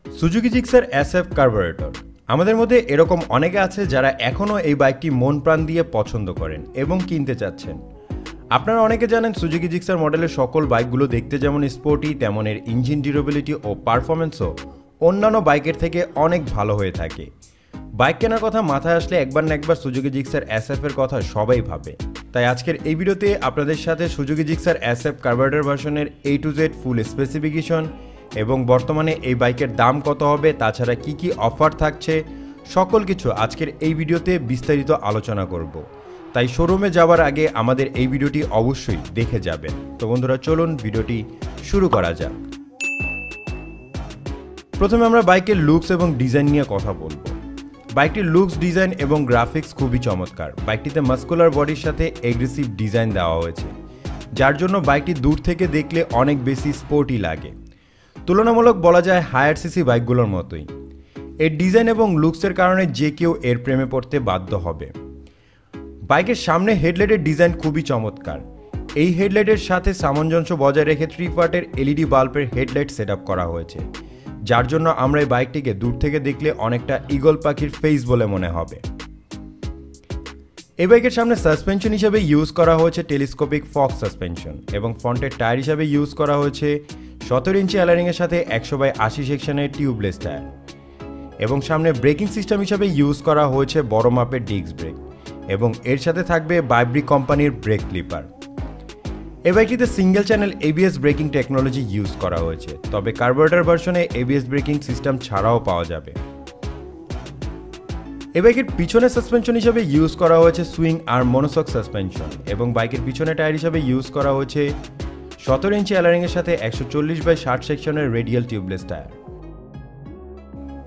Suzuki Gixxer SF carburettor. আমাদের মধ্যে এরকম অনেকে আছে যারা এখনও এই বাইকটি মন প্রাণ দিয়ে পছন্দ করেন এবং কিনতে চাচ্ছেন। আপনারা অনেকে জানেন সুজুকি জিক্সার মডেলের সকল বাইকগুলো দেখতে যেমন স্পোর্টি, তেমন এর ইঞ্জিন ডিউরেবিলিটি ও পারফরমেন্সও অন্যান্য বাইকের থেকে অনেক ভালো হয়ে থাকে। বাইক কেনার কথা মাথায় আসলে একবার না একবার সুজুকি জিক্সার SF এর কথা সবাই ভাবে। তাই আজকের এই ভিডিওতে আপনাদের সাথে সুজুকি জিক্সার SF কার্বোরেটর ভার্সনের A to Z full specification এবং বর্তমানে এই বাইকের দাম কত হবে, তাছাড়া কি কি অফার থাকছে, সকল কিছু আজকের এই ভিডিওতে বিস্তারিত আলোচনা করব। তাই শোরুমে যাওয়ার আগে আমাদের এই ভিডিওটি অবশ্যই দেখে যাবেন। তো বন্ধুরা, চলুন ভিডিওটি শুরু করা যাক। প্রথমে আমরা বাইকের লুকস এবং ডিজাইন নিয়ে কথা বলবো। বাইকটির লুকস, ডিজাইন এবং গ্রাফিক্স খুবই চমৎকার। বাইকটিতে মাস্কুলার বডির সাথে এগ্রেসিভ ডিজাইন দেওয়া হয়েছে, যার জন্য বাইকটি দূর থেকে দেখলে অনেক বেশি স্পোর্টি লাগে। তুলনামূলক বলা যায় হায়ার সিসি বাইকগুলোর মতোই। এর ডিজাইন এবং লুকসের কারণে যে কেউ এর প্রেমে পড়তে বাধ্য হবে। বাইকের সামনে হেডলাইটের ডিজাইন খুবই চমৎকার। এই হেডলাইটের সাথে সামঞ্জস্য বজায় রেখে 3 পার্টের LED বাল্বের হেডলাইট সেট আপ করা হয়েছে, যার জন্য আমরা এই বাইকটিকে দূর থেকে দেখলে অনেকটা ঈগল পাখির ফেস বলে মনে হবে। এই বাইকের সামনে সাসপেনশন হিসেবে ইউজ করা হয়েছে টেলিস্কোপিক ফক্স সাসপেনশন এবং ফ্রন্টের টায়ার হিসেবে ইউজ করা হয়েছে 17 ইঞ্চি অ্যালারিংয়ের সাথে 100/80 সেকশনের টিউবলেস টায়ার এবং সামনে ব্রেকিং সিস্টেম হিসেবে ইউজ করা হয়েছে বড় মাপের ডিস্ক ব্রেক এবং এর সাথে থাকবে বাইব্রি কোম্পানির ব্রেক ক্লিপার। এই বাইকটিতে single channel ABS braking technology use করা হয়েছে, তবে কার্বোরেটর ভার্সনে ABS ব্রেকিং সিস্টেম ছাড়াও পাওয়া যাবে। এই বাইকের পিছনে সাসপেনশন হিসেবে ইউজ করা হয়েছে সুইং আর্ম মনোশক সাসপেনশন এবং বাইকের পিছনে টায়ার হিসেবে ইউজ করা হয়েছে 17 ইঞ্চি অ্যালারিংয়ের সাথে 140/60 সেকশনের রেডিয়াল টিউবলেস টায়ার।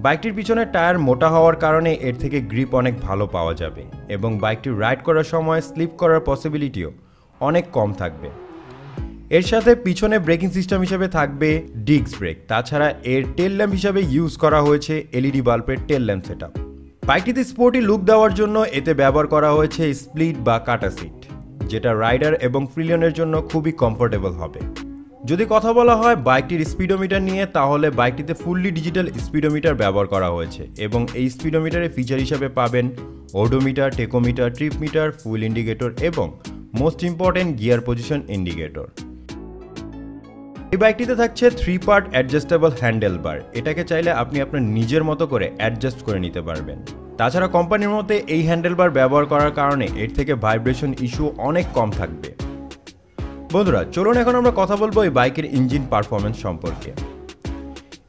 বাইকটির পিছনের টায়ার মোটা হওয়ার কারণে এর থেকে গ্রিপ অনেক ভালো পাওয়া যাবে এবং বাইকটি রাইড করার সময় স্লিপ করার পসিবিলিটিও অনেক কম থাকবে। এর সাথে পিছনে ব্রেকিং সিস্টেম হিসেবে থাকবে ডিস্ক ব্রেক। তাছাড়া এর টেল ল্যাম্প হিসেবে ইউজ করা হয়েছে LED বাল্বের টেল ল্যাম্প সেটআপ। বাইকটিতে স্পোর্টি লুক দেওয়ার জন্য এতে ব্যবহার করা হয়েছে স্প্লিট বা কাটা সিট, যেটা রাইডার এবং ফ্রিলিয়নের জন্য খুবই কমফোর্টেবল হবে। যদি কথা বলা হয় বাইকটির স্পিডোমিটার নিয়ে, তাহলে বাইকটিতে ফুললি ডিজিটাল স্পিডোমিটার ব্যবহার করা হয়েছে এবং এই স্পিডোমিটারের ফিচার হিসেবে পাবেন ওডোমিটার, টেকোমিটার, ট্রিপ মিটার, ফুল ইন্ডিকেটর এবং most important gear position indicator. এই বাইকটিতে থাকছে 3 পার্ট অ্যাডজাস্টেবল হ্যান্ডেল বার। এটাকে চাইলে আপনি আপনার নিজের মতো করে অ্যাডজাস্ট করে নিতে পারবেন। তাছাড়া কোম্পানির মতে এই হ্যান্ডেল বার ব্যবহার করার কারণে এর থেকে ভাইব্রেশন ইস্যু অনেক কম থাকবে। বন্ধুরা, চলুন এখন আমরা কথা বলবো এই বাইকের ইঞ্জিন পারফরমেন্স সম্পর্কে।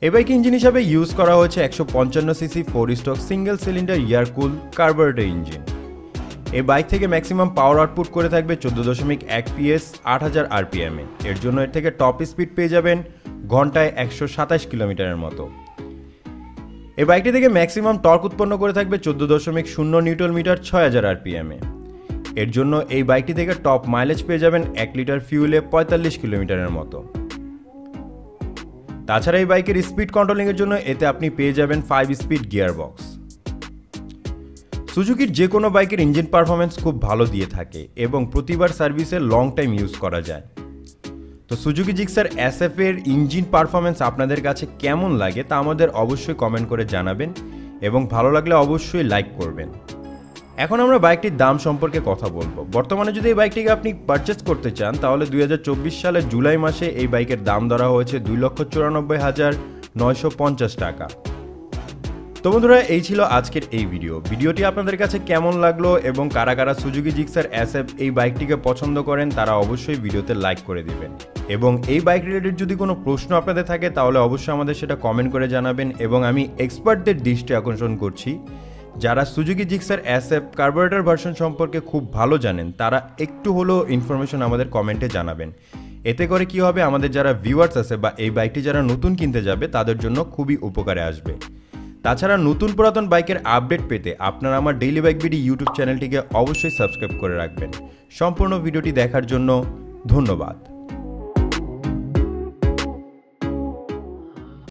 এই বাইক ইঞ্জিন হিসাবে ইউজ করা হয়েছে 155 CC 4 stroke single cylinder air কুল কার্বোরেটর ইঞ্জিন। এই বাইক থেকে ম্যাক্সিমাম পাওয়ার আউটপুট করে থাকবে 14.1 PS 8000 RPM এ। এর জন্য এর থেকে টপ স্পিড পেয়ে যাবেন ঘন্টায় 127 কিলোমিটারের মতো। এই বাইকটি থেকে ম্যাক্সিমাম টর্ক উৎপন্ন করে থাকবে 14.0 নিউটন মিটার 6000 RPM এ। এর জন্য এই বাইকটি থেকে টপ মাইলেজ পেয়ে যাবেন 1 লিটার ফিউলে 45 কিলোমিটারের মতো। তাছাড়া এই বাইকের স্পিড কন্ট্রোলিংয়ের জন্য এতে আপনি পেয়ে যাবেন 5 স্পিড গিয়ার বক্স। সুজুকির যে কোনো বাইকের ইঞ্জিন পারফরমেন্স খুব ভালো দিয়ে থাকে এবং প্রতিবার সার্ভিসে লং টাইম ইউজ করা যায়। তো সুজুকি জিক্সার SF এর ইঞ্জিন পারফরমেন্স আপনাদের কাছে কেমন লাগে তা আমাদের অবশ্যই কমেন্ট করে জানাবেন এবং ভালো লাগলে অবশ্যই লাইক করবেন। এখন আমরা বাইকটির দাম সম্পর্কে কথা বলবো। বর্তমানে যদি এই বাইকটিকে আপনি পারচেস করতে চান, তাহলে 2024 সালের জুলাই মাসে এই বাইকের দাম ধরা হয়েছে 2,94,950 টাকা। তো বন্ধুরা, এই ছিল আজকের এই ভিডিওটি আপনাদের কাছে কেমন লাগলো এবং কারা কারা সুজুকি জিক্সার SF এই বাইকটিকে পছন্দ করেন তারা অবশ্যই ভিডিওতে লাইক করে দিবেন এবং এই বাইক রিলেটেড যদি কোনো প্রশ্ন আপনাদের থাকে তাহলে অবশ্যই আমাদের সেটা কমেন্ট করে জানাবেন এবং আমি এক্সপার্টদের দৃষ্টি আকর্ষণ করছি, যারা Suzuki Gixxer SF carburettor version সম্পর্কে খুব ভালো জানেন তারা একটু হলেও ইনফরমেশন আমাদের কমেন্টে জানাবেন। এতে করে কি হবে, আমাদের যারা ভিউয়ার্স আছে বা এই বাইকটি যারা নতুন কিনতে যাবে তাদের জন্য খুবই উপকারে আসবে। তাছাড়া নতুন পুরাতন বাইকের আপডেট পেতে আপনারা আমার ডেইলি বাইক ভিডিও ইউটিউব চ্যানেলটিকে অবশ্যই সাবস্ক্রাইব করে রাখবেন। সম্পূর্ণ ভিডিওটি দেখার জন্য ধন্যবাদ।